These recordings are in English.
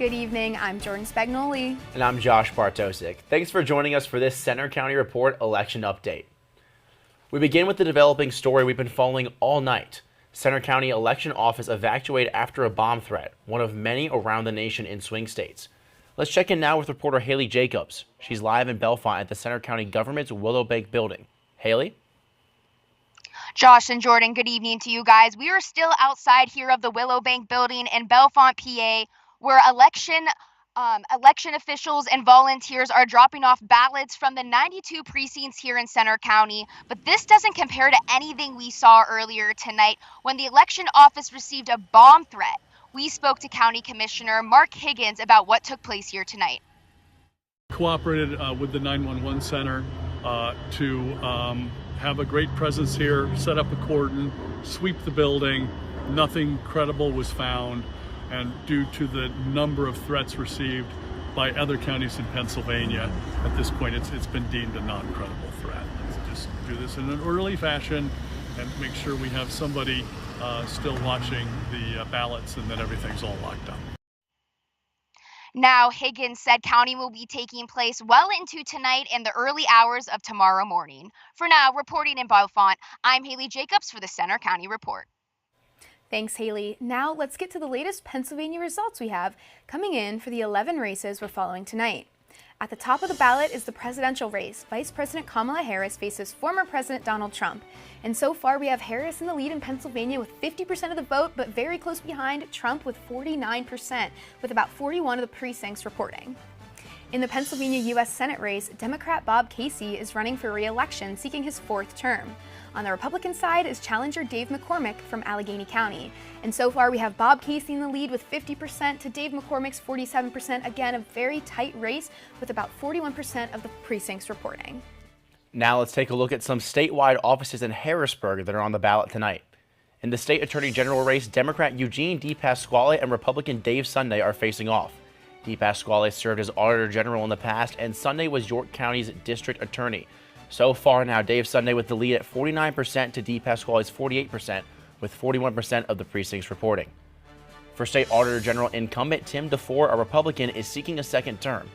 Good evening, I'm Jordan Spagnoli. And I'm Josh Bartosik. Thanks for joining us for this Center County Report election update. We begin with the developing story we've been following all night. Center County Election Office evacuated after a bomb threat, one of many around the nation in swing states. Let's check in now with reporter Haley Jacobs. She's live in Bellefonte at the Center County Government's Willow Bank building. Haley? Josh and Jordan, good evening to you guys. We are still outside here of the Willow Bank building in Bellefonte, PA, where election officials and volunteers are dropping off ballots from the 92 precincts here in Center County. But this doesn't compare to anything we saw earlier tonight when the election office received a bomb threat. We spoke to County Commissioner Mark Higgins about what took place here tonight. Cooperated with the 911 center to have a great presence here, set up a cordon, sweep the building. Nothing credible was found, and due to the number of threats received by other counties in Pennsylvania, at this point it's been deemed a non-credible threat. Let's just do this in an orderly fashion and make sure we have somebody still watching the ballots and that everything's all locked up. Now, Higgins said counting will be taking place well into tonight and the early hours of tomorrow morning. For now, reporting in Bellefonte, I'm Haley Jacobs for the Center County Report. Thanks, Haley. Now let's get to the latest Pennsylvania results we have coming in for the 11 races we're following tonight. At the top of the ballot is the presidential race. Vice President Kamala Harris faces former President Donald Trump. And so far, we have Harris in the lead in Pennsylvania with 50% of the vote, but very close behind Trump with 49%, with about 41 of the precincts reporting. In the Pennsylvania U.S. Senate race, Democrat Bob Casey is running for re-election, seeking his fourth term. On the Republican side is challenger Dave McCormick from Allegheny County. And so far, we have Bob Casey in the lead with 50% to Dave McCormick's 47%. Again, a very tight race with about 41% of the precincts reporting. Now let's take a look at some statewide offices in Harrisburg that are on the ballot tonight. In the state attorney general race, Democrat Eugene DePasquale and Republican Dave Sunday are facing off. DePasquale served as Auditor General in the past, and Sunday was York County's district attorney. So far now, Dave Sunday with the lead at 49% to DePasquale's 48%, with 41% of the precincts reporting. For State Auditor General incumbent Tim DeFore, a Republican, is seeking a second term.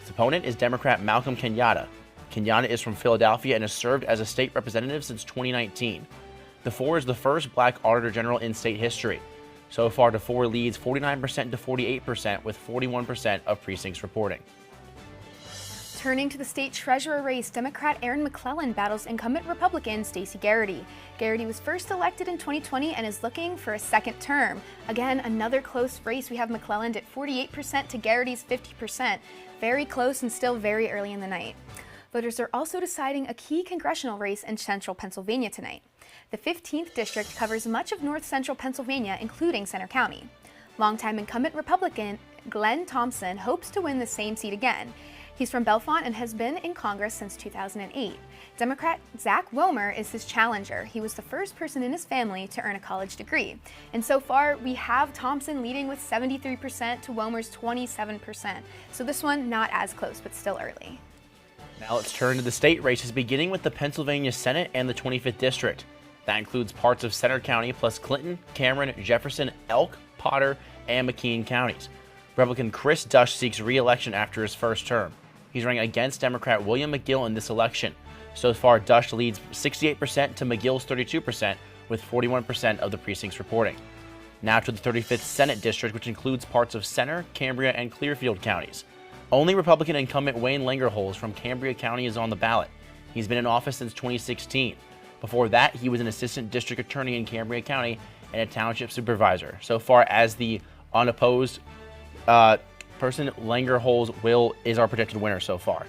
His opponent is Democrat Malcolm Kenyatta. Kenyatta is from Philadelphia and has served as a state representative since 2019. DeFore is the first black Auditor General in state history. So far, DeFore leads 49% to 48%, with 41% of precincts reporting. Turning to the state treasurer race, Democrat Aaron McClellan battles incumbent Republican Stacey Garrity. Garrity was first elected in 2020 and is looking for a second term. Again, another close race. We have McClellan at 48% to Garrity's 50%. Very close and still very early in the night. Voters are also deciding a key congressional race in central Pennsylvania tonight. The 15th district covers much of north central Pennsylvania, including Center County. Longtime incumbent Republican Glenn Thompson hopes to win the same seat again. He's from Bellefonte and has been in Congress since 2008. Democrat Zach Womer is his challenger. He was the first person in his family to earn a college degree. And so far, we have Thompson leading with 73% to Womer's 27%. So this one not as close, but still early. Now let's turn to the state races, beginning with the Pennsylvania Senate and the 25th District. That includes parts of Center County plus Clinton, Cameron, Jefferson, Elk, Potter, and McKean counties. Republican Chris Dush seeks re-election after his first term. He's running against Democrat William McGill in this election. So far, Dush leads 68% to McGill's 32%, with 41% of the precincts reporting. Now to the 35th Senate District, which includes parts of Center, Cambria, and Clearfield counties. Only Republican incumbent Wayne Langerholz from Cambria County is on the ballot. He's been in office since 2016. Before that, he was an assistant district attorney in Cambria County and a township supervisor. So far as the unopposed person, Langerholz is our predicted winner so far.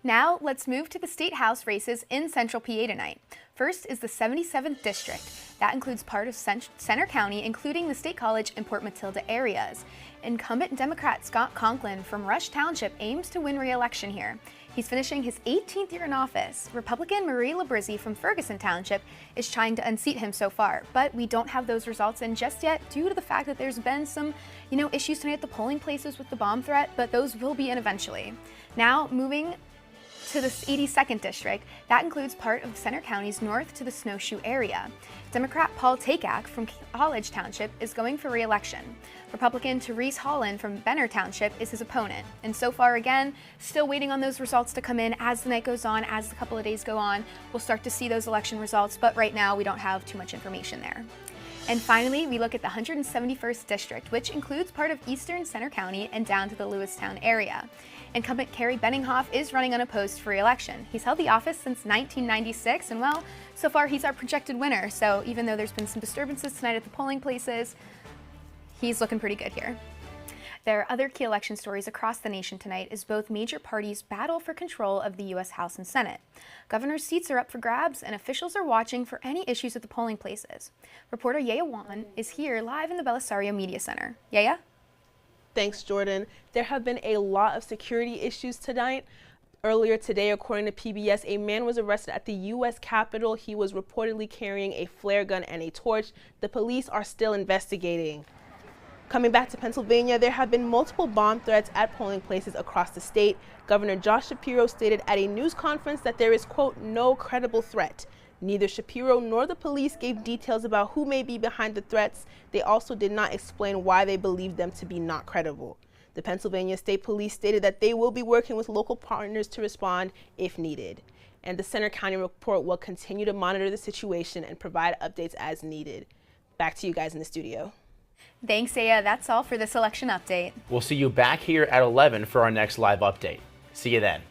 Now let's move to the state house races in central PA tonight. First is the 77th district. That includes part of Center County, including the State College and Port Matilda areas. Incumbent Democrat Scott Conklin from Rush Township aims to win re-election here. He's finishing his 18th year in office. Republican Marie Labrizzi from Ferguson Township is trying to unseat him so far, but we don't have those results in just yet due to the fact that there's been some, issues tonight at the polling places with the bomb threat, but those will be in eventually. Now moving to the 82nd district. That includes part of Center County's north to the Snowshoe area. Democrat Paul Takak from College Township is going for re-election. Republican Therese Holland from Benner Township is his opponent. And so far, again, still waiting on those results to come in as the night goes on, as the couple of days go on. We'll start to see those election results, but right now we don't have too much information there. And finally, we look at the 171st district, which includes part of eastern Center County and down to the Lewistown area. Incumbent Kerry Benninghoff is running unopposed for re-election. He's held the office since 1996, and well, so far he's our projected winner. So even though there's been some disturbances tonight at the polling places, he's looking pretty good here. There are other key election stories across the nation tonight as both major parties battle for control of the U.S. House and Senate. Governor's seats are up for grabs, and officials are watching for any issues at the polling places. Reporter Yaya Wan is here live in the Belisario Media Center. Yaya? Thanks, Jordan. There have been a lot of security issues tonight. Earlier today, according to PBS, a man was arrested at the U.S. Capitol. He was reportedly carrying a flare gun and a torch. The police are still investigating. Coming back to Pennsylvania, there have been multiple bomb threats at polling places across the state. Governor Josh Shapiro stated at a news conference that there is, quote, no credible threat. Neither Shapiro nor the police gave details about who may be behind the threats. They also did not explain why they believed them to be not credible. The Pennsylvania State Police stated that they will be working with local partners to respond if needed. And the Center County Report will continue to monitor the situation and provide updates as needed. Back to you guys in the studio. Thanks, Aya. That's all for this election update. We'll see you back here at 11 for our next live update. See you then.